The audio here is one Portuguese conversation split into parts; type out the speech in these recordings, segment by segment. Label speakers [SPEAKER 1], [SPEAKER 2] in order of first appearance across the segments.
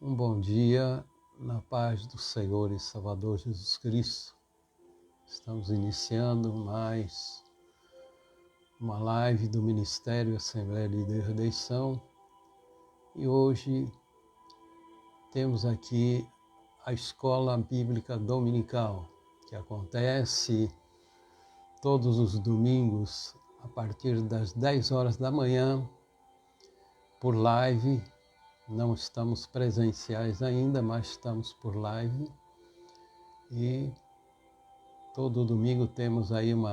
[SPEAKER 1] Um bom dia na paz do Senhor e Salvador Jesus Cristo. Estamos iniciando mais uma live do Ministério Assembleia de Redenção e hoje temos aqui a Escola Bíblica Dominical, que acontece todos os domingos a partir das 10 horas da manhã por live. Não estamos presenciais ainda, mas estamos por live e todo domingo temos aí um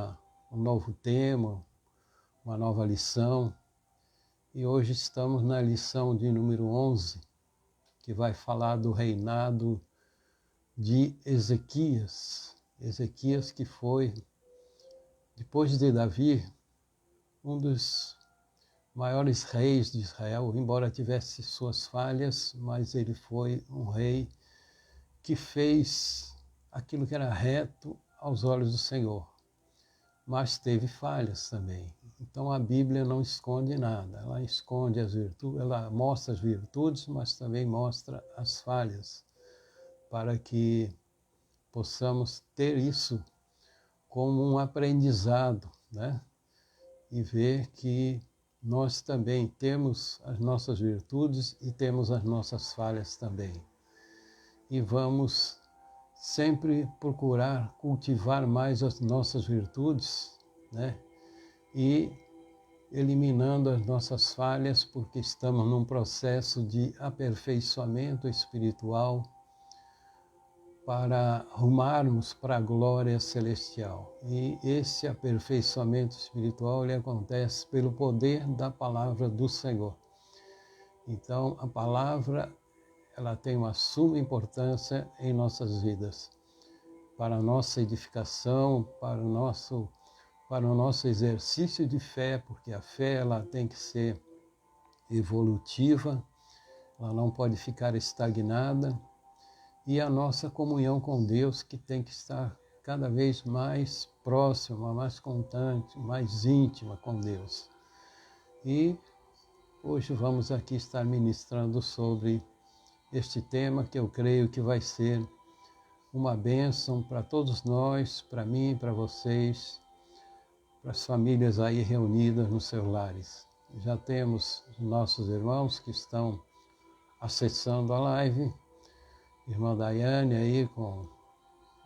[SPEAKER 1] novo tema, uma nova lição e hoje estamos na lição de número 11, que vai falar do reinado de Ezequias. Ezequias que foi, depois de Davi, um dos maiores reis de Israel, embora tivesse suas falhas, mas ele foi um rei que fez aquilo que era reto aos olhos do Senhor, mas teve falhas também. Então a Bíblia não esconde nada, ela esconde as virtudes, ela mostra as virtudes, mas também mostra as falhas, para que possamos ter isso como um aprendizado, né? E ver que nós também temos as nossas virtudes e temos as nossas falhas também. E vamos sempre procurar cultivar mais as nossas virtudes, né? E eliminando as nossas falhas, porque estamos num processo de aperfeiçoamento espiritual para rumarmos para a glória celestial. E esse aperfeiçoamento espiritual ele acontece pelo poder da palavra do Senhor. Então, a palavra ela tem uma suma importância em nossas vidas, para a nossa edificação, para o nosso exercício de fé, porque a fé ela tem que ser evolutiva, ela não pode ficar estagnada, e a nossa comunhão com Deus, que tem que estar cada vez mais próxima, mais constante, mais íntima com Deus. E hoje vamos aqui estar ministrando sobre este tema que eu creio que vai ser uma bênção para todos nós, para mim, para vocês, para as famílias aí reunidas nos seus lares. Já temos nossos irmãos que estão acessando a live, irmã Daiane aí com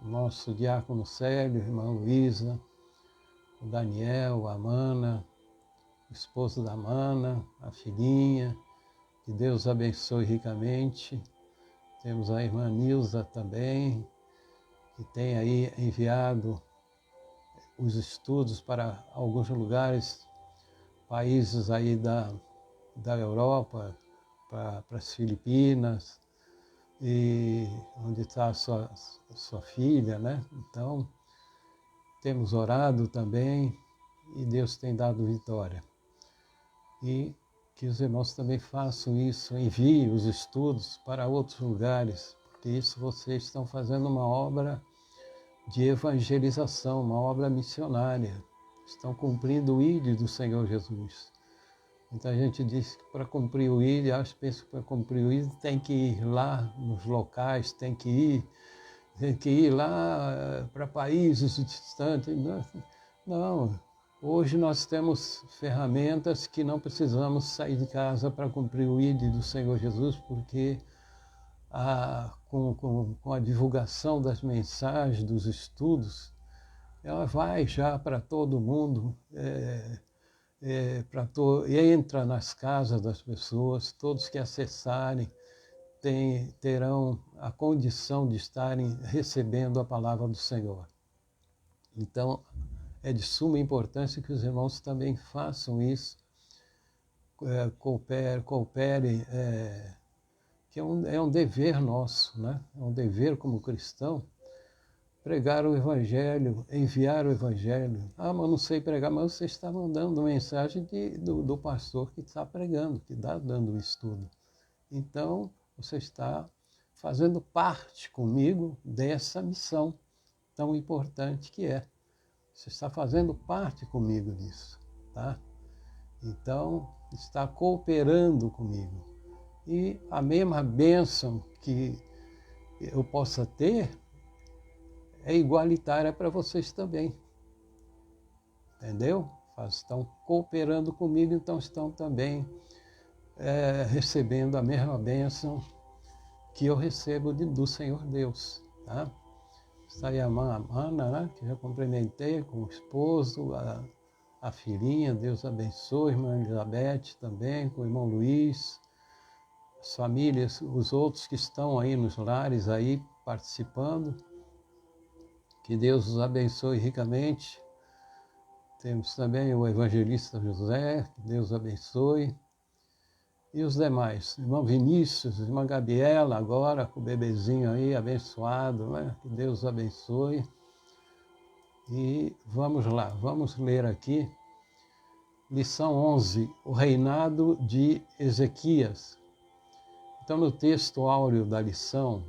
[SPEAKER 1] o nosso diácono Célio, irmã Luísa, o Daniel, a Amana, o esposo da Amana, a filhinha, que Deus abençoe ricamente. Temos a irmã Nilza também, que tem aí enviado os estudos para alguns lugares, países aí da Europa, para as Filipinas, e onde está a sua filha, né? Então, temos orado também e Deus tem dado vitória. E que os irmãos também façam isso, enviem os estudos para outros lugares, porque isso vocês estão fazendo uma obra de evangelização, uma obra missionária. Estão cumprindo o ID do Senhor Jesus. Muita gente diz que para cumprir o ID, acho que para cumprir o ID tem que ir lá nos locais, tem que ir lá para países distantes. Não, hoje nós temos ferramentas que não precisamos sair de casa para cumprir o ID do Senhor Jesus, porque com a divulgação das mensagens, dos estudos, ela vai já para todo mundo, entra nas casas das pessoas, todos que acessarem terão a condição de estarem recebendo a palavra do Senhor. Então, é de suma importância que os irmãos também façam isso, cooperem, que é um dever nosso, né? É um dever como cristão, pregar o Evangelho, enviar o Evangelho. Mas não sei pregar, mas você está mandando mensagem do pastor que está pregando, que está dando o estudo. Então, você está fazendo parte comigo dessa missão tão importante que é. Você está fazendo parte comigo disso, tá? Então, está cooperando comigo. E a mesma bênção que eu possa ter é igualitária para vocês também. Entendeu? Estão cooperando comigo, então estão também recebendo a mesma bênção que eu recebo do Senhor Deus. Tá? Está aí a irmã Ana, né, que já cumprimentei com o esposo, a filhinha, Deus abençoe, irmã Elizabeth também, com o irmão Luiz, as famílias, os outros que estão aí nos lares aí participando, que Deus os abençoe ricamente. Temos também o evangelista José, que Deus abençoe. E os demais, irmão Vinícius, irmã Gabriela, agora com o bebezinho aí, abençoado, né? Que Deus abençoe. E vamos lá, vamos ler aqui, lição 11, o reinado de Ezequias. Então, no texto áureo da lição,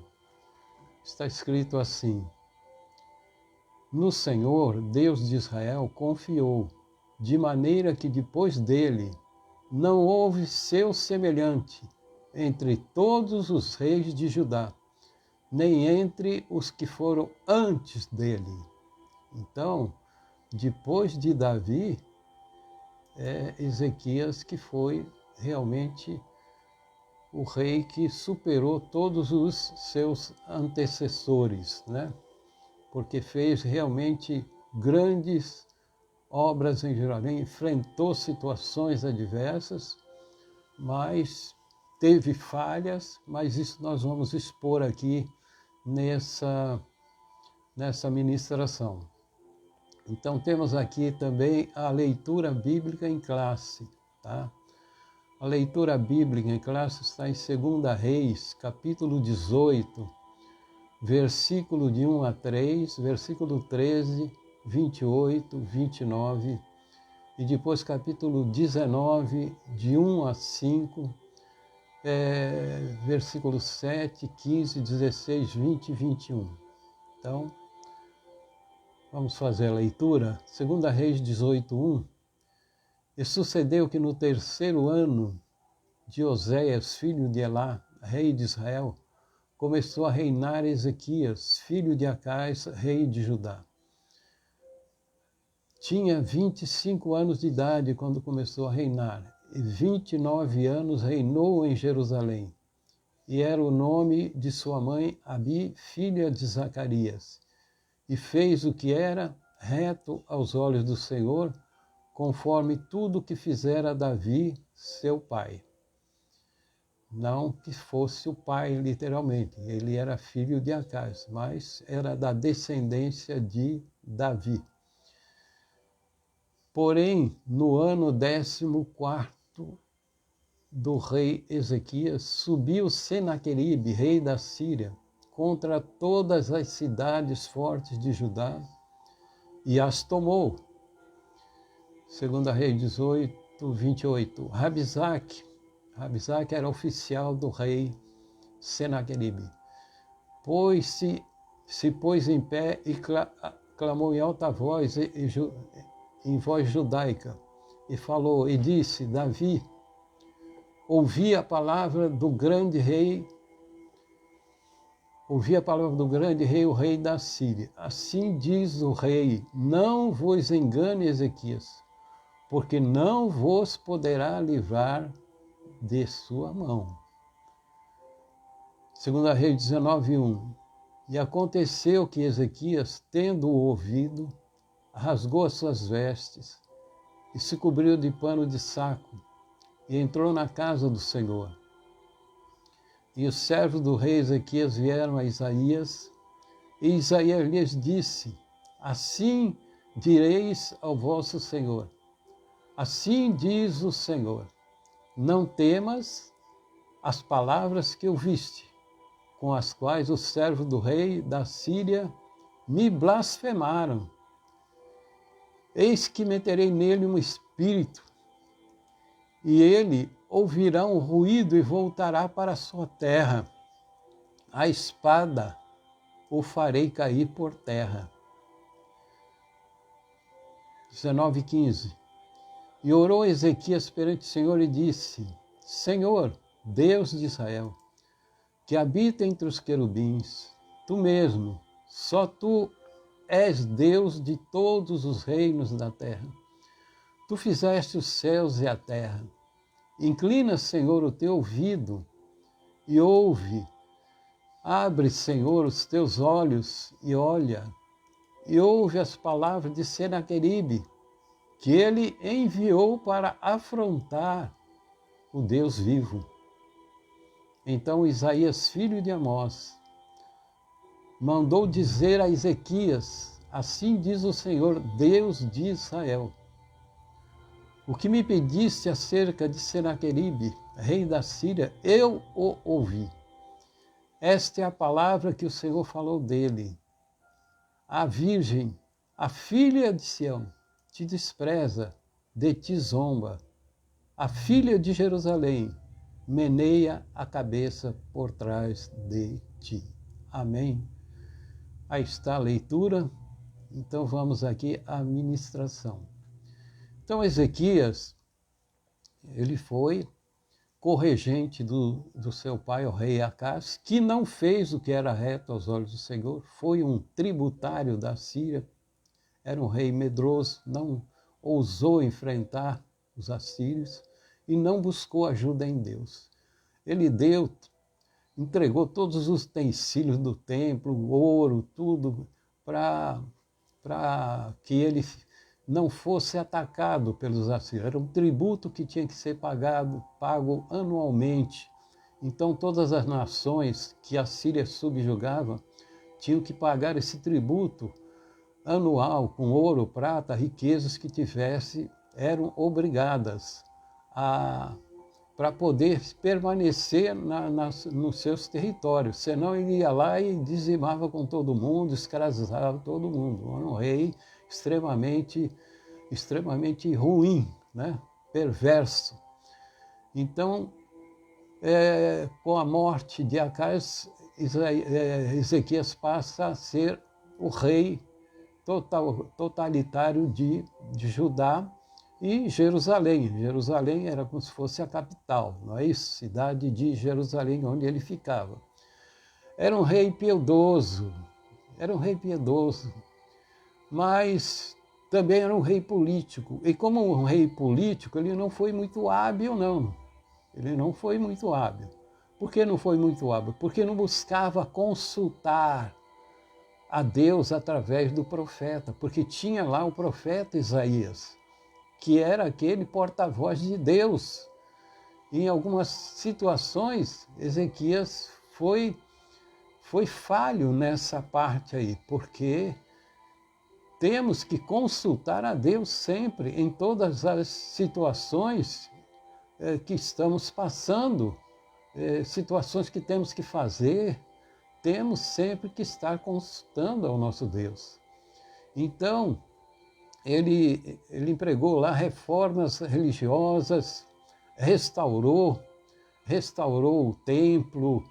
[SPEAKER 1] está escrito assim: no Senhor, Deus de Israel, confiou, de maneira que depois dele não houve seu semelhante entre todos os reis de Judá, nem entre os que foram antes dele. Então, depois de Davi, é Ezequias que foi realmente o rei que superou todos os seus antecessores, né? Porque fez realmente grandes obras em Jerusalém, enfrentou situações adversas, mas teve falhas, mas isso nós vamos expor aqui nessa ministração. Então temos aqui também a leitura bíblica em classe, tá? A leitura bíblica em classe está em 2 Reis, capítulo 18, versículo de 1 a 3, versículo 13, 28, 29, e depois capítulo 19, de 1 a 5, versículos 7, 15, 16, 20 e 21. Então, vamos fazer a leitura. 2 Reis 18, 1. E sucedeu que no 3º ano de Oséias, filho de Elá, rei de Israel, começou a reinar Ezequias, filho de Acais, rei de Judá. Tinha 25 anos de idade quando começou a reinar, e 29 anos reinou em Jerusalém. E era o nome de sua mãe Abi, filha de Zacarias. E fez o que era reto aos olhos do Senhor, conforme tudo que fizera Davi, seu pai. Não que fosse o pai, literalmente, ele era filho de Acais, mas era da descendência de Davi. Porém, no ano 14º do rei Ezequias, subiu Senaqueribe, rei da Síria, contra todas as cidades fortes de Judá e as tomou. 2 Reis 18, 28. Rabizaque era oficial do rei Senaqueribe. Se pôs em pé e clamou em alta voz, em voz judaica, e falou, e disse, Davi, ouvi a palavra do grande rei, o rei da Síria. Assim diz o rei, não vos engane, Ezequias, porque não vos poderá livrar de sua mão. 2 Reis 19, 1. E aconteceu que Ezequias, tendo-o ouvido, rasgou as suas vestes e se cobriu de pano de saco e entrou na casa do Senhor. E os servos do rei Ezequias vieram a Isaías, e Isaías lhes disse, assim direis ao vosso Senhor, assim diz o Senhor, não temas as palavras que ouviste, com as quais os servos do rei da Síria me blasfemaram. Eis que meterei nele um espírito, e ele ouvirá um ruído e voltará para a sua terra. A espada o farei cair por terra. 19:15. E orou Ezequias perante o Senhor e disse, Senhor, Deus de Israel, que habita entre os querubins, tu mesmo, só tu és Deus de todos os reinos da terra. Tu fizeste os céus e a terra. Inclina, Senhor, o teu ouvido e ouve. Abre, Senhor, os teus olhos e olha, e ouve as palavras de Senaqueribe, que ele enviou para afrontar o Deus vivo. Então Isaías, filho de Amós, mandou dizer a Ezequias: assim diz o Senhor, Deus de Israel: o que me pediste acerca de Senaqueribe, rei da Síria, eu o ouvi. Esta é a palavra que o Senhor falou dele. A virgem, a filha de Sião, te despreza, de ti zomba. A filha de Jerusalém meneia a cabeça por trás de ti. Amém. Aí está a leitura. Então vamos aqui à ministração. Então Ezequias, ele foi corregente do seu pai, o rei Acás, que não fez o que era reto aos olhos do Senhor, foi um tributário da Síria, era um rei medroso, não ousou enfrentar os assírios e não buscou ajuda em Deus. Ele entregou todos os utensílios do templo, o ouro, tudo, para que ele não fosse atacado pelos assírios. Era um tributo que tinha que ser pago anualmente. Então todas as nações que a Síria subjugava tinham que pagar esse tributo anual, com ouro, prata, riquezas que tivesse, eram obrigadas para poder permanecer nos seus territórios. Senão ele ia lá e dizimava com todo mundo, escravizava todo mundo. Era um rei extremamente ruim, né? Perverso. Então, com a morte de Acás, Ezequias passa a ser o rei totalitário de Judá e Jerusalém. Jerusalém era como se fosse a capital, não é isso? Cidade de Jerusalém, onde ele ficava. Era um rei piedoso, mas também era um rei político. E como um rei político, ele não foi muito hábil, não. Ele não foi muito hábil. Por que não foi muito hábil? Porque não buscava consultar a Deus através do profeta, porque tinha lá o profeta Isaías, que era aquele porta-voz de Deus. E em algumas situações, Ezequias foi falho nessa parte aí, porque temos que consultar a Deus sempre, em todas as situações que estamos passando, situações que temos que fazer, temos sempre que estar consultando ao nosso Deus. Então, ele empregou lá reformas religiosas, restaurou o templo,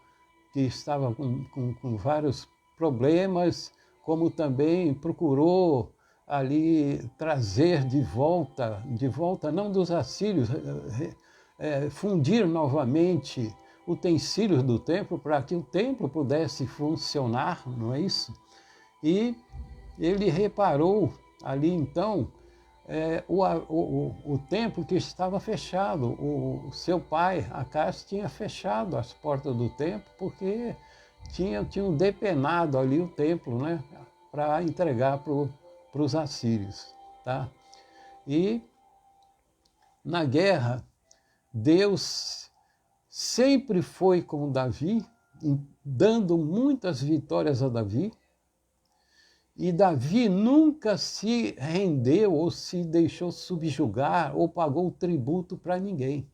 [SPEAKER 1] que estava com vários problemas, como também procurou ali trazer de volta não dos assírios, fundir novamente utensílios do templo para que o templo pudesse funcionar, não é isso? E ele reparou ali então o templo que estava fechado. O seu pai, Acás, tinha fechado as portas do templo porque tinham depenado ali o templo, né, para entregar para os assírios. Tá? E na guerra, Deus sempre foi com Davi, dando muitas vitórias a Davi, e Davi nunca se rendeu ou se deixou subjugar ou pagou tributo para ninguém.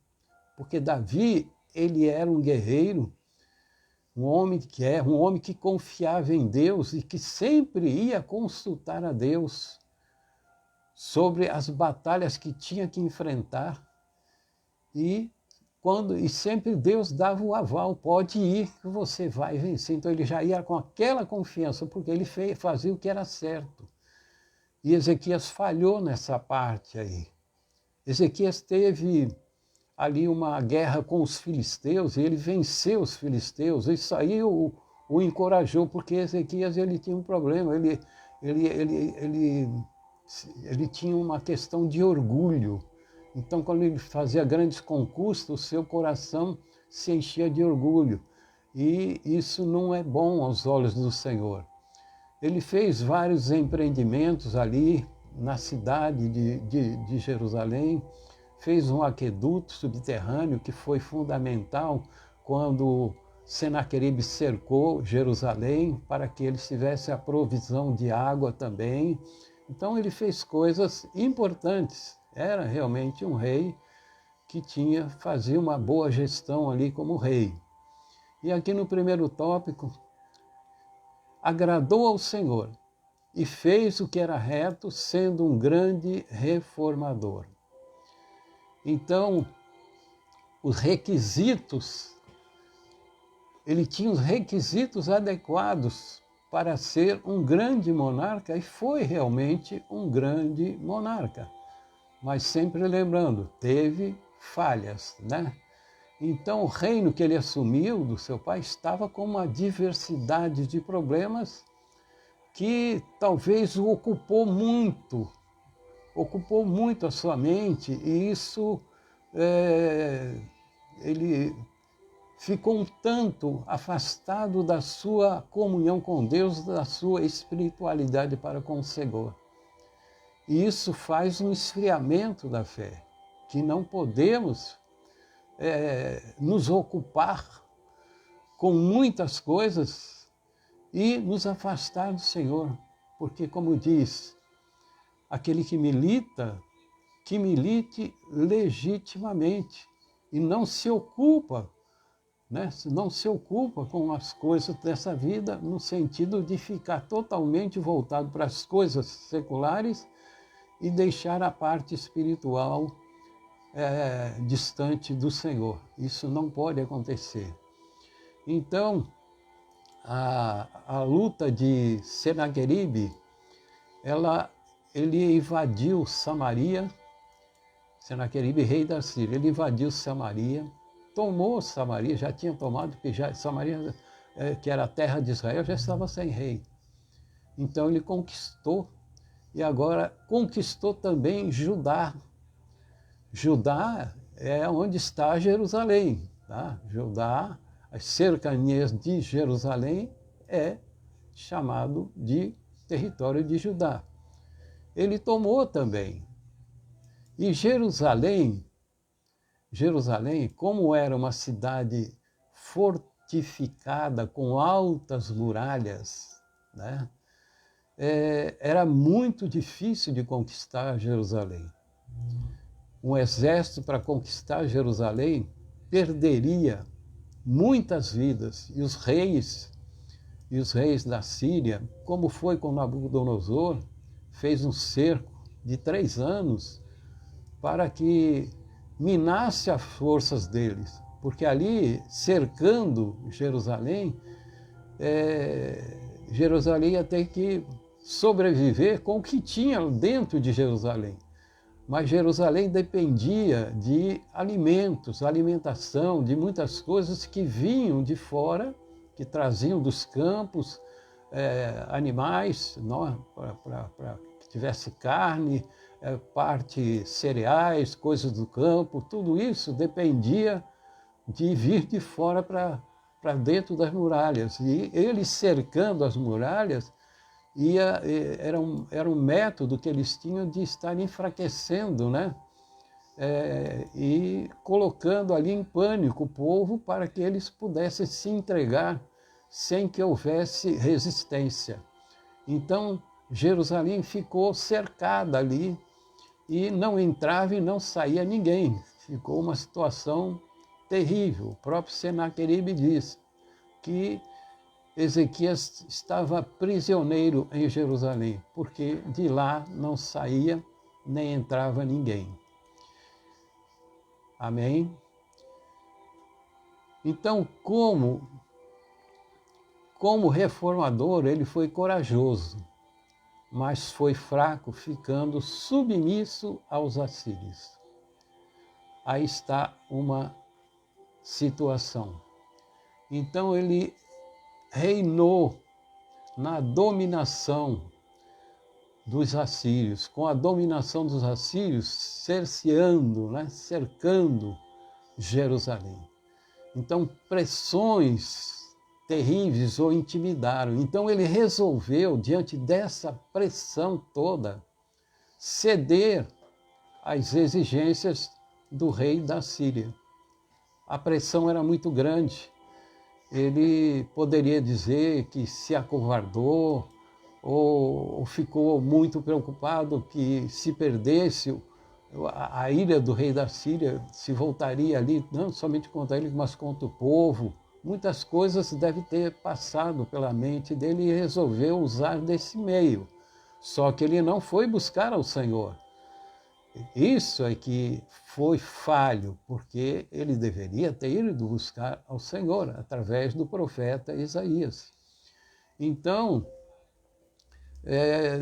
[SPEAKER 1] Porque Davi, ele era um guerreiro, um homem que confiava em Deus e que sempre ia consultar a Deus sobre as batalhas que tinha que enfrentar. E sempre Deus dava o aval, pode ir que você vai vencer. Então ele já ia com aquela confiança, porque ele fazia o que era certo. E Ezequias falhou nessa parte aí. Ezequias teve ali uma guerra com os filisteus, e ele venceu os filisteus. Isso aí o encorajou, porque Ezequias ele tinha um problema, ele tinha uma questão de orgulho. Então, quando ele fazia grandes conquistas, o seu coração se enchia de orgulho. E isso não é bom aos olhos do Senhor. Ele fez vários empreendimentos ali na cidade de Jerusalém, fez um aqueduto subterrâneo que foi fundamental quando Senaqueribe cercou Jerusalém para que eles tivessem a provisão de água também. Então ele fez coisas importantes. Era realmente um rei que fazia uma boa gestão ali como rei. E aqui no primeiro tópico, agradou ao Senhor e fez o que era reto, sendo um grande reformador. Então, os requisitos, ele tinha os requisitos adequados para ser um grande monarca, e foi realmente um grande monarca. Mas sempre lembrando, teve falhas, né? Então, o reino que ele assumiu do seu pai estava com uma diversidade de problemas que talvez o ocupou muito a sua mente, e isso ele ficou um tanto afastado da sua comunhão com Deus, da sua espiritualidade para com o Senhor. E isso faz um esfriamento da fé, que não podemos nos ocupar com muitas coisas e nos afastar do Senhor. Porque, como diz, aquele que milita, que milite legitimamente e não se ocupa, né? Não se ocupa com as coisas dessa vida, no sentido de ficar totalmente voltado para as coisas seculares e deixar a parte espiritual distante do Senhor. Isso não pode acontecer. Então, a luta de Senaqueribe, ele invadiu Samaria. Senaqueribe, rei da Síria, ele invadiu Samaria, tomou Samaria, já tinha tomado, porque Samaria, que era a terra de Israel, já estava sem rei. Então ele conquistou, e agora conquistou também Judá. Judá é onde está Jerusalém, tá? Judá, as cercanias de Jerusalém é chamado de território de Judá. Ele tomou também. E Jerusalém, como era uma cidade fortificada com altas muralhas, né? Era muito difícil de conquistar Jerusalém. Um exército para conquistar Jerusalém perderia muitas vidas, e os reis da Síria, como foi com Nabucodonosor, fez um cerco de 3 anos para que minasse as forças deles, porque ali, cercando Jerusalém, Jerusalém ia ter que sobreviver com o que tinha dentro de Jerusalém. Mas Jerusalém dependia de alimentos, alimentação, de muitas coisas que vinham de fora, que traziam dos campos animais, para que tivesse carne, parte cereais, coisas do campo, tudo isso dependia de vir de fora para dentro das muralhas. E eles cercando as muralhas, era um método que eles tinham de estar enfraquecendo, né? E colocando ali em pânico o povo para que eles pudessem se entregar sem que houvesse resistência. Então, Jerusalém ficou cercada ali e não entrava e não saía ninguém. Ficou uma situação terrível. O próprio Senaqueribe diz que Ezequias estava prisioneiro em Jerusalém, porque de lá não saía nem entrava ninguém. Amém? Então, como reformador, ele foi corajoso, mas foi fraco, ficando submisso aos assírios. aí está uma situação. Então ele reinou na dominação dos assírios, com a dominação dos assírios cerceando, né, cercando Jerusalém. Então pressões terríveis o intimidaram. Então ele resolveu, diante dessa pressão toda, ceder às exigências do rei da Síria. A pressão era muito grande. Ele poderia dizer que se acovardou ou ficou muito preocupado que se perdesse a ilha do rei da Síria, se voltaria ali, não somente contra ele, mas contra o povo. Muitas coisas devem ter passado pela mente dele e resolveu usar desse meio. Só que ele não foi buscar ao Senhor. Isso é que foi falho, porque ele deveria ter ido buscar ao Senhor através do profeta Isaías. Então,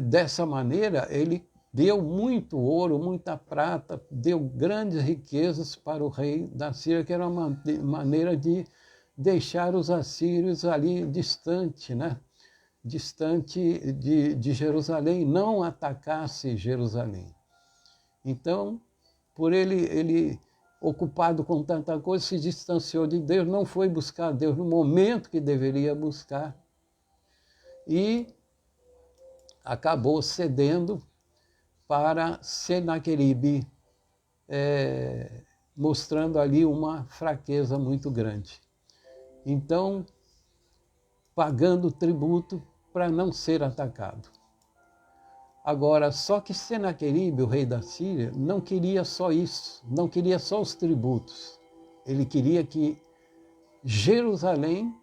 [SPEAKER 1] dessa maneira, ele deu muito ouro, muita prata, deu grandes riquezas para o rei da Síria, que era uma maneira de deixar os assírios ali distante, né? Distante de Jerusalém, não atacasse Jerusalém. Então, por ele ocupado com tanta coisa, se distanciou de Deus, não foi buscar Deus no momento que deveria buscar e acabou cedendo para Senaqueribe, mostrando ali uma fraqueza muito grande. Então, pagando tributo para não ser atacado. Agora, só que Senaqueribe, o rei da Síria, não queria só isso, não queria só os tributos. Ele queria que Jerusalém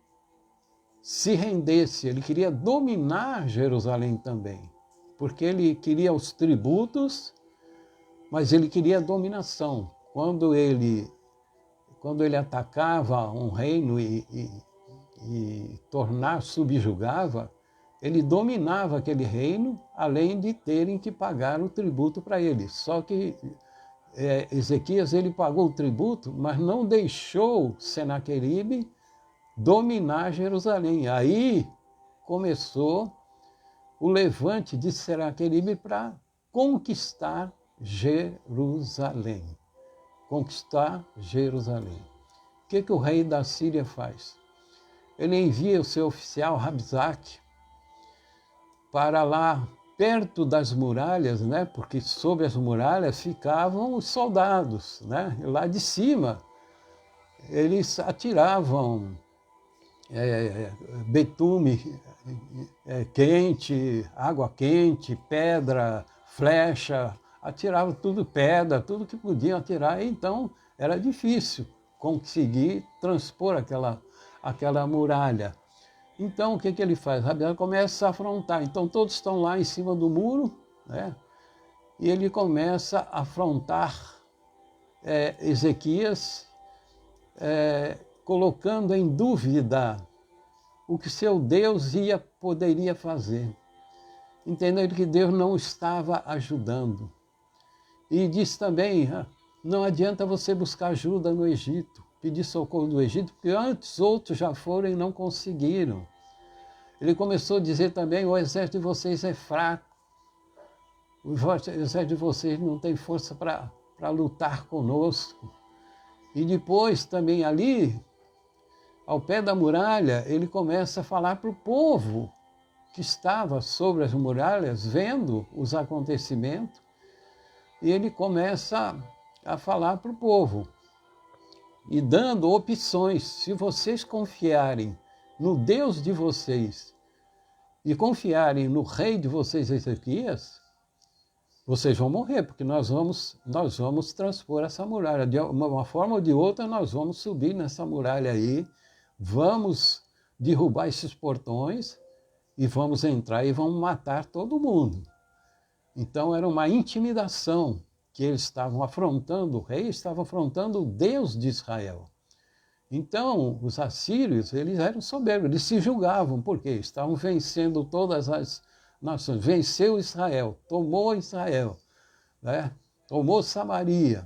[SPEAKER 1] se rendesse, ele queria dominar Jerusalém também, porque ele queria os tributos, mas ele queria a dominação. Quando ele atacava um reino e subjugava, ele dominava aquele reino, além de terem que pagar o tributo para ele. Só que Ezequias ele pagou o tributo, mas não deixou Senaqueribe dominar Jerusalém. Aí começou o levante de Senaqueribe para conquistar Jerusalém. Conquistar Jerusalém. O que o rei da Síria faz? Ele envia o seu oficial Rabsaque para lá, perto das muralhas, né? Porque sob as muralhas ficavam os soldados, né? E lá de cima, eles atiravam betume quente, água quente, pedra, flecha, atiravam tudo, pedra, tudo que podiam atirar. Então, era difícil conseguir transpor aquela muralha. Então, o que ele faz? Rabiá começa a afrontar. Então, todos estão lá em cima do muro, né? E ele começa a afrontar Ezequias, colocando em dúvida o que seu Deus poderia fazer. Entendendo que Deus não estava ajudando. E diz também, não adianta você buscar ajuda no Egito, pedir socorro do Egito, porque antes outros já foram e não conseguiram. Ele começou a dizer também, o exército de vocês é fraco, o exército de vocês não tem força para lutar conosco. E depois também ali, ao pé da muralha, ele começa a falar para o povo que estava sobre as muralhas, vendo os acontecimentos, e ele começa a falar para o povo, e dando opções. Se vocês confiarem no Deus de vocês e confiarem no rei de vocês, Ezequias, vocês vão morrer, porque nós vamos transpor essa muralha. De uma forma ou de outra, nós vamos subir nessa muralha aí, vamos derrubar esses portões e vamos entrar e vamos matar todo mundo. Então era uma intimidação que eles estavam afrontando, o rei estava afrontando o Deus de Israel. Então, os assírios, eles eram soberbos, eles se julgavam, porque estavam vencendo todas as nações. Venceu Israel, tomou, né? Tomou Samaria.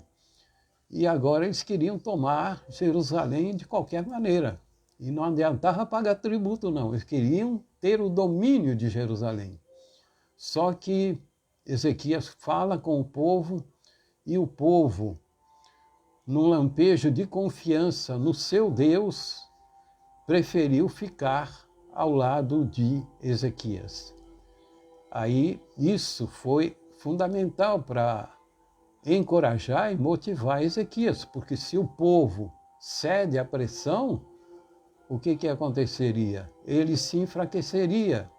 [SPEAKER 1] E agora eles queriam tomar Jerusalém de qualquer maneira. E não adiantava pagar tributo, não. Eles queriam ter o domínio de Jerusalém. Só que Ezequias fala com o povo, e o povo, num lampejo de confiança no seu Deus, preferiu ficar ao lado de Ezequias. Aí isso foi fundamental para encorajar e motivar Ezequias, porque se o povo cede à pressão, o que aconteceria? Ele se enfraqueceria.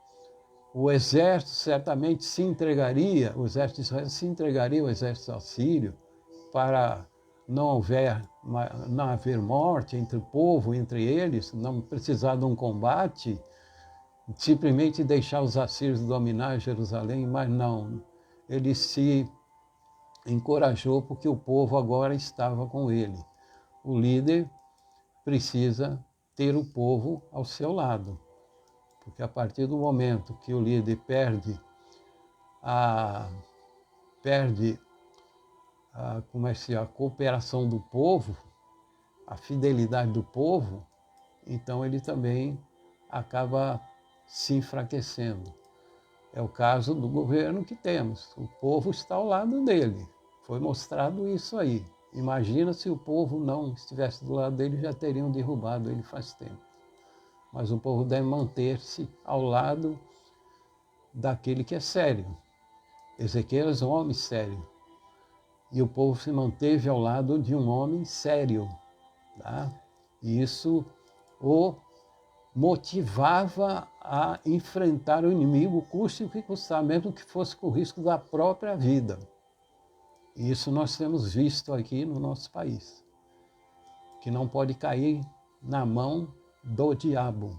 [SPEAKER 1] O exército certamente se entregaria, o exército de Israel se entregaria ao exército assírio para não haver morte entre o povo, entre eles, não precisar de um combate, simplesmente deixar os assírios dominar Jerusalém, mas não. Ele se encorajou porque o povo agora estava com ele. O líder precisa ter o povo ao seu lado, porque a partir do momento que o líder perde a cooperação do povo, a fidelidade do povo, então ele também acaba se enfraquecendo. É o caso do governo que temos. O povo está ao lado dele. Foi mostrado isso aí. Imagina se o povo não estivesse do lado dele, já teriam derrubado ele faz tempo. Mas o povo deve manter-se ao lado daquele que é sério. Ezequias é um homem sério. E o povo se manteve ao lado de um homem sério. Tá? E isso o motivava a enfrentar o inimigo, custe o que custar, mesmo que fosse com o risco da própria vida. E isso nós temos visto aqui no nosso país, que não pode cair na mão do diabo.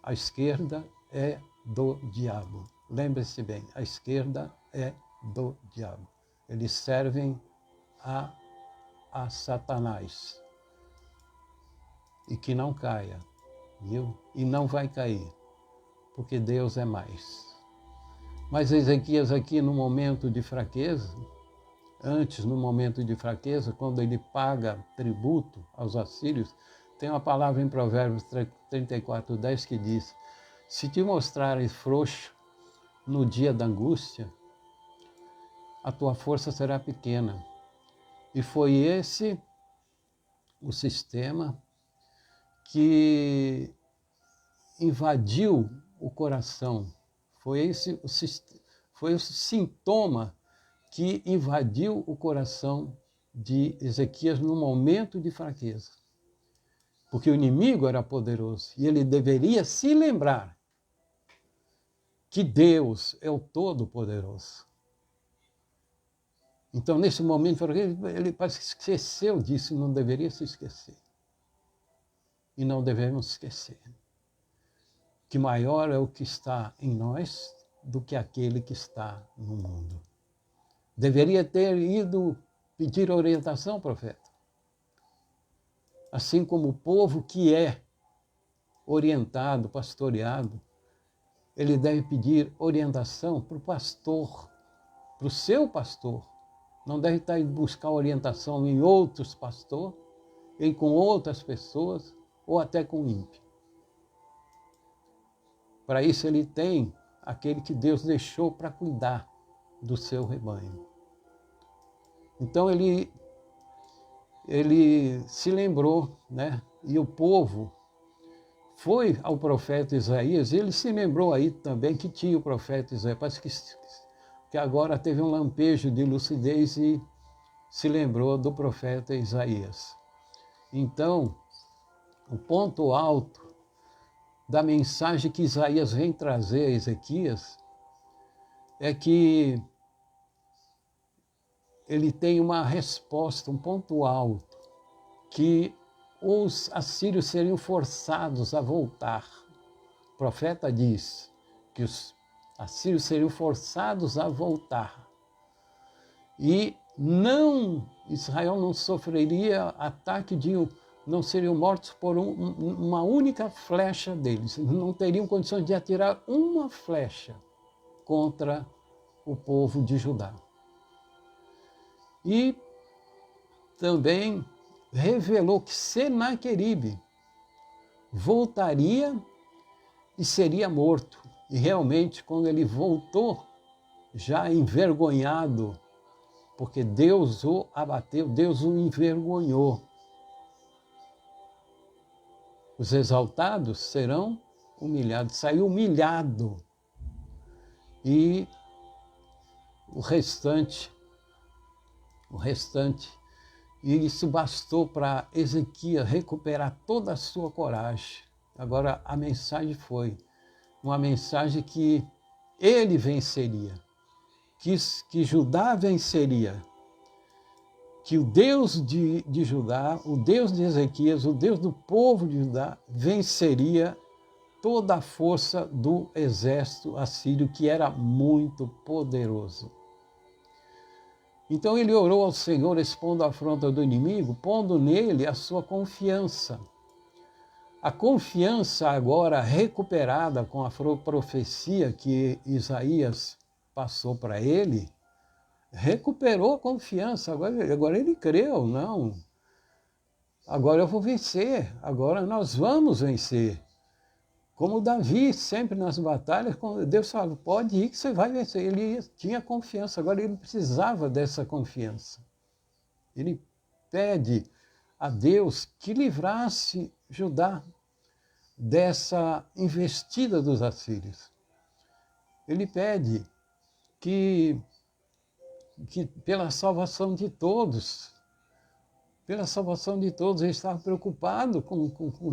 [SPEAKER 1] A esquerda é do diabo. Lembre-se bem, a esquerda é do diabo. Eles servem a Satanás. E que não caia, viu? E não vai cair, porque Deus é mais. Mas Ezequias aqui no momento de fraqueza, no momento de fraqueza, quando ele paga tributo aos assírios, tem uma palavra em Provérbios 34:10 que diz: se te mostrares frouxo no dia da angústia, a tua força será pequena. E foi esse o sistema que invadiu o coração. Foi o sintoma que invadiu o coração de Ezequias no momento de fraqueza. Porque o inimigo era poderoso e ele deveria se lembrar que Deus é o Todo-Poderoso. Então, nesse momento, ele parece que esqueceu disso e não deveria se esquecer. E não devemos esquecer que maior é o que está em nós do que aquele que está no mundo. Deveria ter ido pedir orientação, profeta. Assim como o povo que é orientado, pastoreado, ele deve pedir orientação para o pastor, para o seu pastor. Não deve estar indo buscar orientação em outros pastores, em com outras pessoas, ou até com ímpio. Para isso ele tem aquele que Deus deixou para cuidar do seu rebanho. Então ele se lembrou, né? E o povo foi ao profeta Isaías, e ele se lembrou aí também que tinha o profeta Isaías, parece que agora teve um lampejo de lucidez e se lembrou do profeta Isaías. Então, o ponto alto da mensagem que Isaías vem trazer a Ezequias é que ele tem uma resposta, um ponto alto, que os assírios seriam forçados a voltar. O profeta diz que os assírios seriam forçados a voltar. E Israel não sofreria ataque não seriam mortos por uma única flecha deles. Não teriam condições de atirar uma flecha contra o povo de Judá. E também revelou que Senaqueribe voltaria e seria morto. E realmente, quando ele voltou, já envergonhado, porque Deus o abateu, Deus o envergonhou. Os exaltados serão humilhados. Saiu humilhado. E o restante, e isso bastou para Ezequias recuperar toda a sua coragem. Agora, a mensagem foi uma mensagem que ele venceria, que Judá venceria, que o Deus de Judá, o Deus de Ezequias, o Deus do povo de Judá, venceria toda a força do exército assírio, que era muito poderoso. Então ele orou ao Senhor, expondo a afronta do inimigo, pondo nele a sua confiança. A confiança agora recuperada com a profecia que Isaías passou para ele, recuperou a confiança. Agora ele creu, não. Agora eu vou vencer, agora nós vamos vencer. Como Davi, sempre nas batalhas, quando Deus fala, pode ir que você vai vencer. Ele tinha confiança, agora ele precisava dessa confiança. Ele pede a Deus que livrasse Judá dessa investida dos assírios. Ele pede que pela salvação de todos, ele estava preocupado com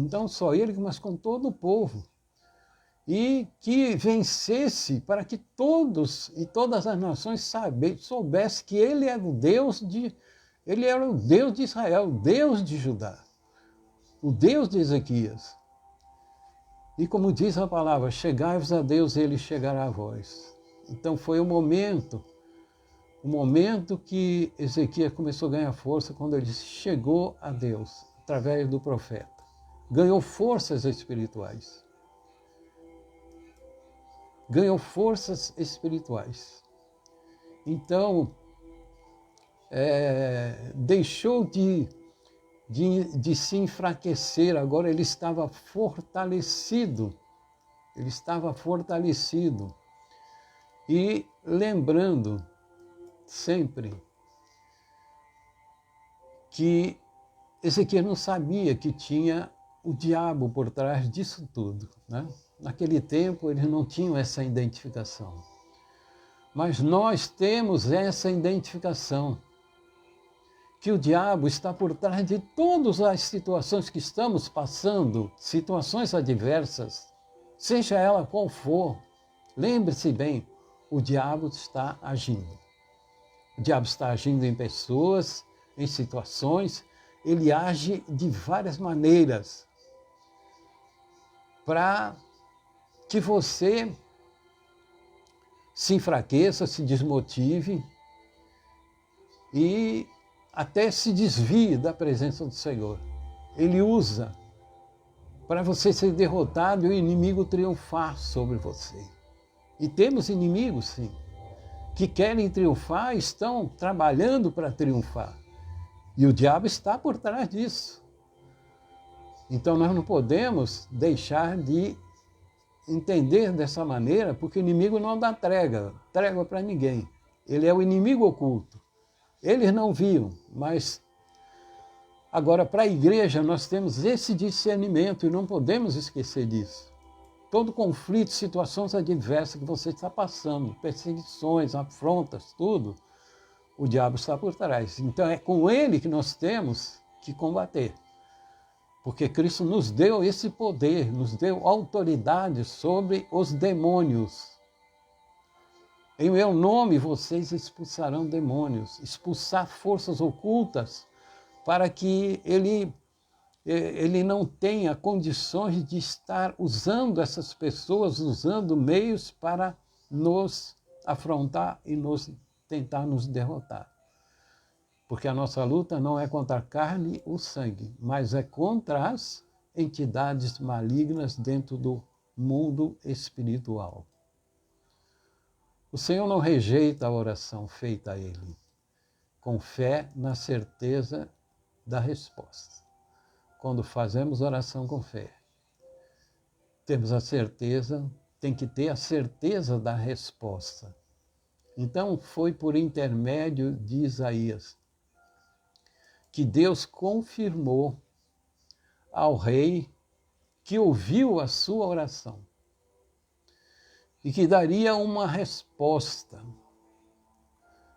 [SPEAKER 1] não só ele, mas com todo o povo. E que vencesse para que todos e todas as nações soubessem que ele era o Deus de Israel, o Deus de Judá, o Deus de Ezequias. E como diz a palavra, chegai-vos a Deus, ele chegará a vós. Então foi o momento que Ezequias começou a ganhar força, quando ele chegou a Deus, através do profeta. Ganhou forças espirituais. Então, deixou de se enfraquecer, agora ele estava fortalecido. E lembrando sempre que Ezequias não sabia que tinha o diabo por trás disso tudo, né? Naquele tempo eles não tinham essa identificação. Mas nós temos essa identificação, que o diabo está por trás de todas as situações que estamos passando, situações adversas, seja ela qual for. Lembre-se bem, o diabo está agindo. O diabo está agindo em pessoas, em situações, ele age de várias maneiras para que você se enfraqueça, se desmotive e até se desvie da presença do Senhor. Ele usa para você ser derrotado e o inimigo triunfar sobre você. E temos inimigos, sim, que querem triunfar, estão trabalhando para triunfar. E o diabo está por trás disso. Então nós não podemos deixar de entender dessa maneira, porque o inimigo não dá trégua para ninguém. Ele é o inimigo oculto. Eles não viam, mas agora para a igreja nós temos esse discernimento e não podemos esquecer disso. Todo conflito, situações adversas que você está passando, perseguições, afrontas, tudo, o diabo está por trás. Então é com ele que nós temos que combater. Porque Cristo nos deu esse poder, nos deu autoridade sobre os demônios. Em meu nome vocês expulsarão demônios, expulsar forças ocultas, para que ele não tenha condições de estar usando essas pessoas, usando meios para nos afrontar e tentar nos derrotar. Porque a nossa luta não é contra a carne ou sangue, mas é contra as entidades malignas dentro do mundo espiritual. O Senhor não rejeita a oração feita a Ele. com fé na certeza da resposta. Quando fazemos oração com fé, temos a certeza, tem que ter a certeza da resposta. Então, foi por intermédio de Isaías que Deus confirmou ao rei que ouviu a sua oração e que daria uma resposta.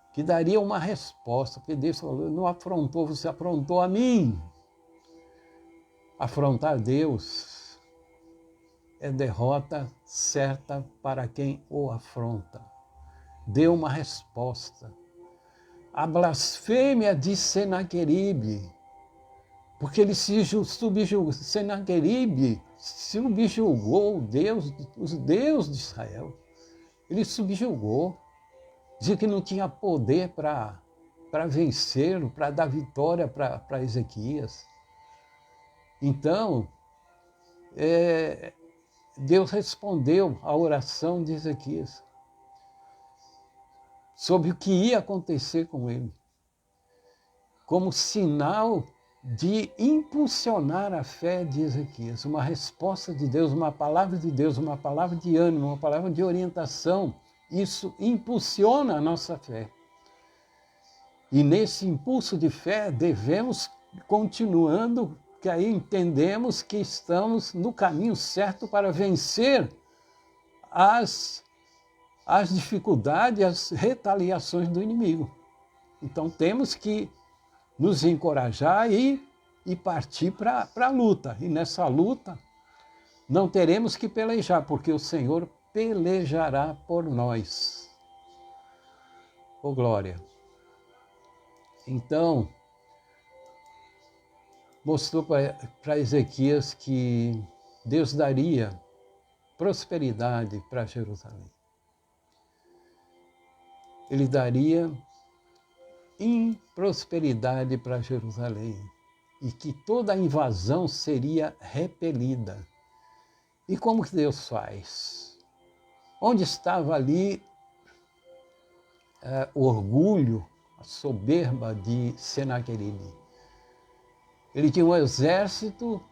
[SPEAKER 1] Porque Deus falou, não afrontou, você afrontou a mim. Afrontar Deus é derrota certa para quem o afronta. Deu uma resposta. A blasfêmia de Senaqueribe, porque ele se subjugou, Senaqueribe subjugou os deuses de Israel. Ele subjugou. Dizia que não tinha poder para vencê-lo, para dar vitória para Ezequias. Então, Deus respondeu à oração de Ezequias sobre o que ia acontecer com ele, como sinal de impulsionar a fé de Ezequias, uma resposta de Deus, uma palavra de Deus, uma palavra de ânimo, uma palavra de orientação. Isso impulsiona a nossa fé. E nesse impulso de fé devemos continuando, que aí entendemos que estamos no caminho certo para vencer as dificuldades, as retaliações do inimigo. Então temos que nos encorajar e partir para a luta. E nessa luta não teremos que pelejar, porque o Senhor pelejará por nós. Ô glória! Então, mostrou para Ezequias que Deus daria prosperidade para Jerusalém. Ele daria prosperidade para Jerusalém e que toda a invasão seria repelida. E como que Deus faz? Onde estava ali o orgulho, a soberba de Senaqueribe? Ele tinha um exército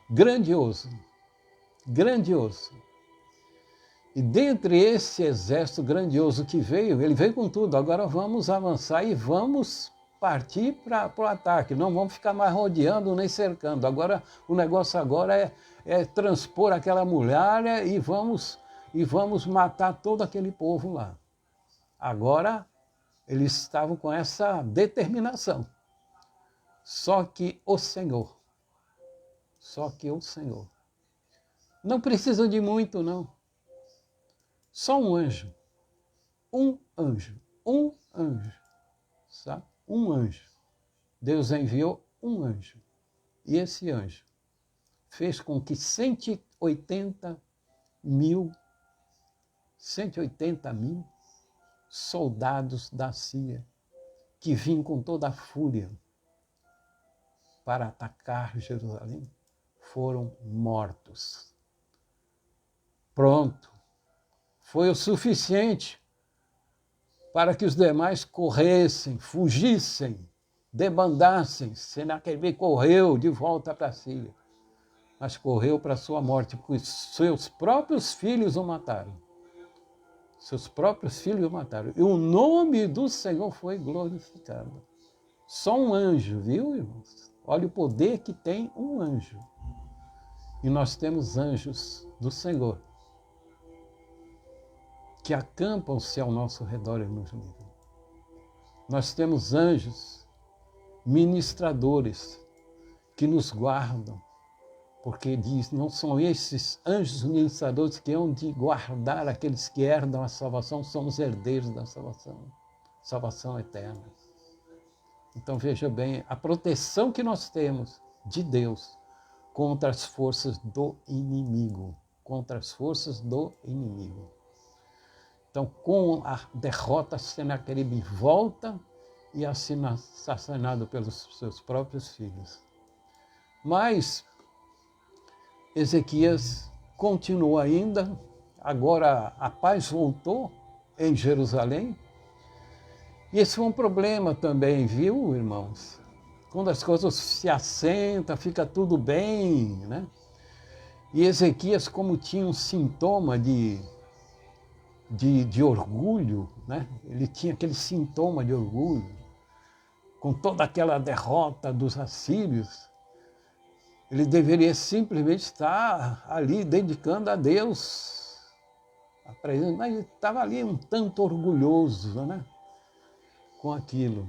[SPEAKER 1] grandioso. E dentre esse exército grandioso que veio, ele veio com tudo. Agora vamos avançar e vamos partir para o ataque. Não vamos ficar mais rodeando nem cercando. Agora o negócio agora é transpor aquela muralha e vamos matar todo aquele povo lá. Agora eles estavam com essa determinação. Só que o Senhor não precisa de muito, não. Só um anjo, sabe? Um anjo. Deus enviou um anjo. E esse anjo fez com que 180 mil soldados da Síria, que vinham com toda a fúria para atacar Jerusalém, foram mortos. Pronto. Foi o suficiente para que os demais corressem, fugissem, debandassem. Senaqueribe correu de volta para a Síria, mas correu para a sua morte, porque seus próprios filhos o mataram. E o nome do Senhor foi glorificado. Só um anjo, viu, irmãos? Olha o poder que tem um anjo. E nós temos anjos do Senhor que acampam-se ao nosso redor e nos livram. Nós temos anjos ministradores que nos guardam, porque diz, não são esses anjos ministradores que hão de guardar aqueles que herdam a salvação, são os herdeiros da salvação eterna. Então veja bem, a proteção que nós temos de Deus contra as forças do inimigo, Então, com a derrota, Senaqueribe volta e é assassinado pelos seus próprios filhos. Mas Ezequias continuou ainda, agora a paz voltou em Jerusalém, E esse foi um problema também, viu, irmãos? Quando as coisas se assentam, fica tudo bem, né? E Ezequias, como tinha um sintoma de orgulho, né? Ele tinha aquele sintoma de orgulho, com toda aquela derrota dos assírios, ele deveria simplesmente estar ali dedicando a Deus a presença, mas ele estava ali um tanto orgulhoso, né? Com aquilo.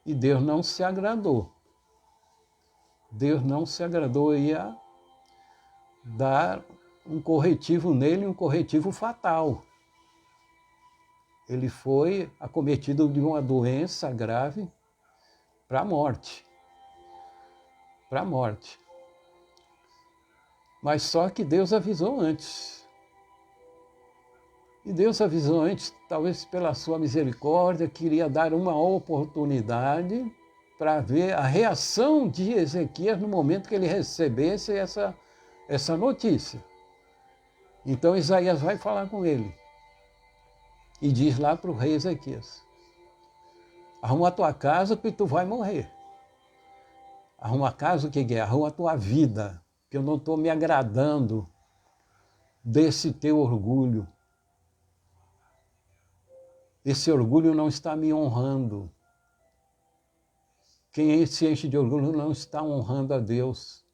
[SPEAKER 1] E Deus não se agradou. Deus não se agradou, ia dar um corretivo nele, um corretivo fatal. Ele foi acometido de uma doença grave para a morte. Para a morte. Mas só que Deus avisou antes. E Deus avisou antes, talvez pela sua misericórdia, queria dar uma oportunidade para ver a reação de Ezequias no momento que ele recebesse essa notícia. Então Isaías vai falar com ele e diz lá para o rei Ezequias: arruma a tua casa porque tu vai morrer. Arruma a casa, o que é? Arruma a tua vida, que eu não estou me agradando desse teu orgulho. Esse orgulho não está me honrando. Quem se enche de orgulho não está honrando a Deus.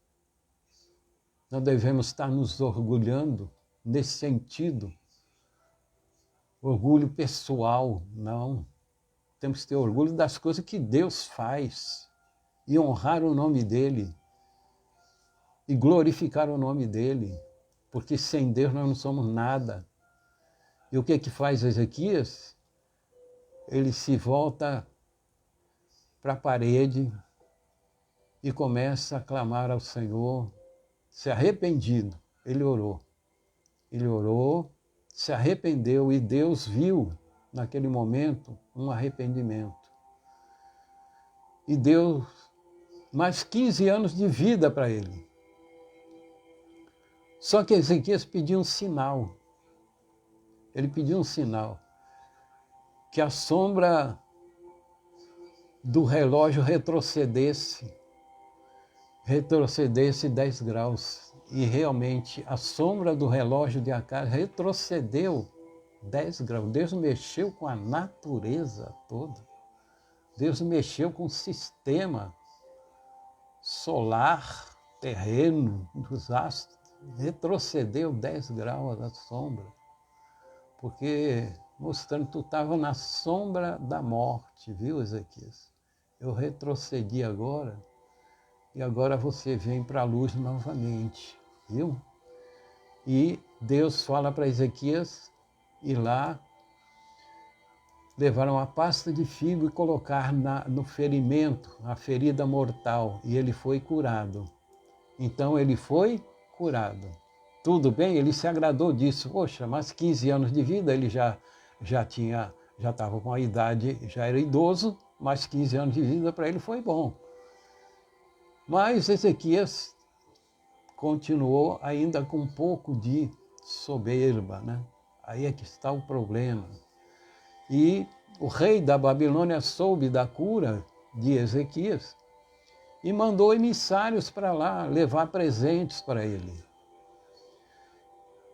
[SPEAKER 1] Não devemos estar nos orgulhando nesse sentido. Orgulho pessoal, não. Temos que ter orgulho das coisas que Deus faz e honrar o nome dEle e glorificar o nome dEle, porque sem Deus nós não somos nada. E o que faz Ezequias? Ele se volta para a parede e começa a clamar ao Senhor, se arrependido. Ele orou, se arrependeu e Deus viu naquele momento um arrependimento. E deu mais 15 anos de vida para ele. Só que Ezequias pediu um sinal. Ele pediu um sinal. Que a sombra do relógio retrocedesse 10 graus. E realmente a sombra do relógio de Acaz retrocedeu 10 graus. Deus mexeu com a natureza toda. Deus mexeu com o sistema solar, terreno, dos astros. Retrocedeu 10 graus a sombra. Porque mostrando que tu estava na sombra da morte, viu, Ezequias? Eu retrocedi agora, e agora você vem para a luz novamente, viu? E Deus fala para Ezequias ir lá, levar uma pasta de figo e colocar no ferimento, a ferida mortal, e ele foi curado. Então ele foi curado. Tudo bem, ele se agradou disso. Poxa, mas 15 anos de vida, ele já estava com a idade, já era idoso, mas 15 anos de vida para ele foi bom. Mas Ezequias continuou ainda com um pouco de soberba, né? Aí é que está o problema. E o rei da Babilônia soube da cura de Ezequias e mandou emissários para lá levar presentes para ele.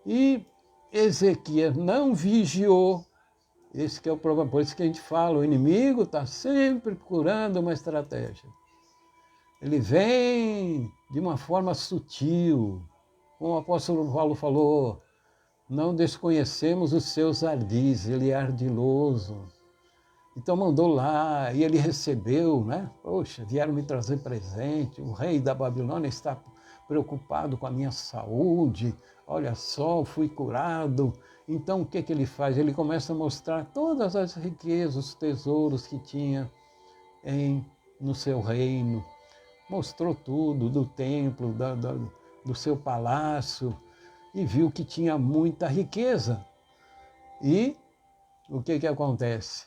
[SPEAKER 1] E Ezequias não vigiou. Esse que é o problema. Por isso que a gente fala, o inimigo está sempre procurando uma estratégia. Ele vem de uma forma sutil. Como o apóstolo Paulo falou, não desconhecemos os seus ardis, ele é ardiloso. Então mandou lá e ele recebeu, né? Poxa, vieram me trazer presente, o rei da Babilônia está preocupado com a minha saúde, olha só, fui curado. Então o que ele faz? Ele começa a mostrar todas as riquezas, os tesouros que tinha no seu reino. Mostrou tudo do templo, do seu palácio, e viu que tinha muita riqueza. E o que acontece?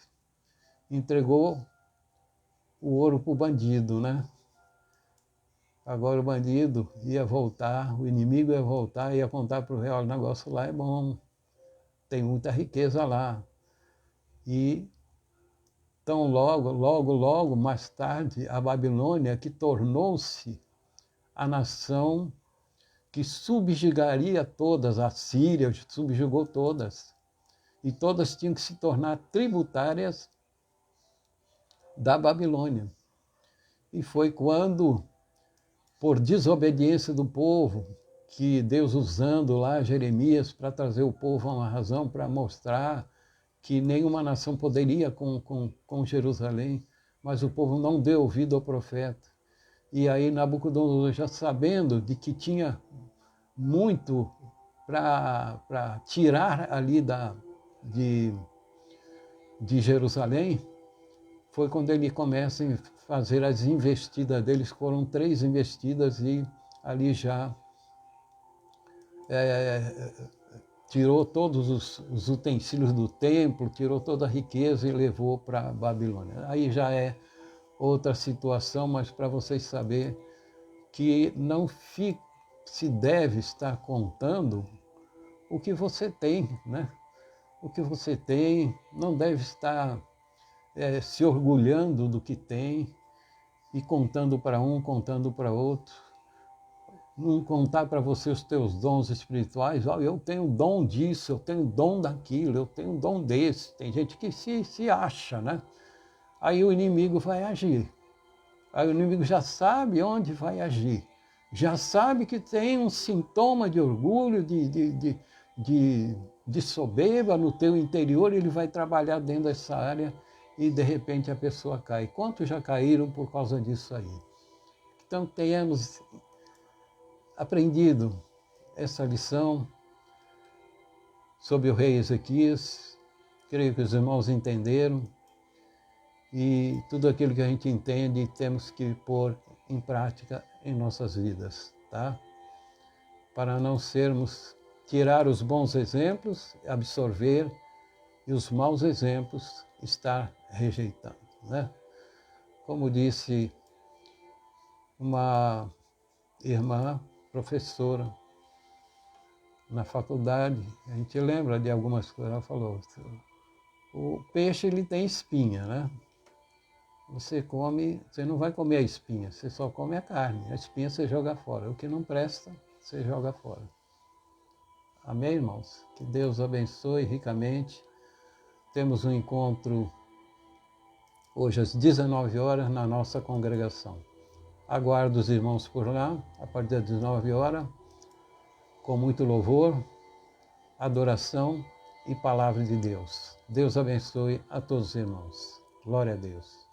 [SPEAKER 1] Entregou o ouro para o bandido, né? Agora o bandido ia voltar, o inimigo ia voltar, ia contar para o rei, olha, o negócio lá é bom, tem muita riqueza lá. E Então, logo, mais tarde, a Babilônia, que tornou-se a nação que subjugaria todas, a Síria subjugou todas, e todas tinham que se tornar tributárias da Babilônia. E foi quando, por desobediência do povo, que Deus usando lá Jeremias para trazer o povo a uma razão, para mostrar que nenhuma nação poderia com Jerusalém, mas o povo não deu ouvido ao profeta. E aí Nabucodonosor, já sabendo de que tinha muito para tirar ali de Jerusalém, foi quando ele começa a fazer as investidas deles. Foram 3 investidas e ali já tirou todos os utensílios do templo, tirou toda a riqueza e levou para a Babilônia. Aí já é outra situação, mas para vocês saberem que não se deve estar contando o que você tem, né? O que você tem, não deve estar se orgulhando do que tem e contando para um, contando para outro. Não contar para você os teus dons espirituais. Oh, eu tenho dom disso, eu tenho dom daquilo, eu tenho dom desse. Tem gente que se acha, né? Aí o inimigo vai agir. Aí o inimigo já sabe onde vai agir. Já sabe que tem um sintoma de orgulho, de soberba no teu interior, ele vai trabalhar dentro dessa área e de repente a pessoa cai. Quantos já caíram por causa disso aí? Então tenhamos aprendido essa lição sobre o rei Ezequias. Creio que os irmãos entenderam e tudo aquilo que a gente entende temos que pôr em prática em nossas vidas, tá? Para não tirar os bons exemplos, absorver, e os maus exemplos estar rejeitando, né? Como disse uma irmã professora na faculdade, a gente lembra de algumas coisas, ela falou, o peixe ele tem espinha, né? Você não vai comer a espinha, você só come a carne, a espinha você joga fora, o que não presta, você joga fora. Amém, irmãos? Que Deus abençoe ricamente. Temos um encontro hoje às 19 horas na nossa congregação. Aguardo os irmãos por lá, a partir das 19 horas, com muito louvor, adoração e palavra de Deus. Deus abençoe a todos os irmãos. Glória a Deus.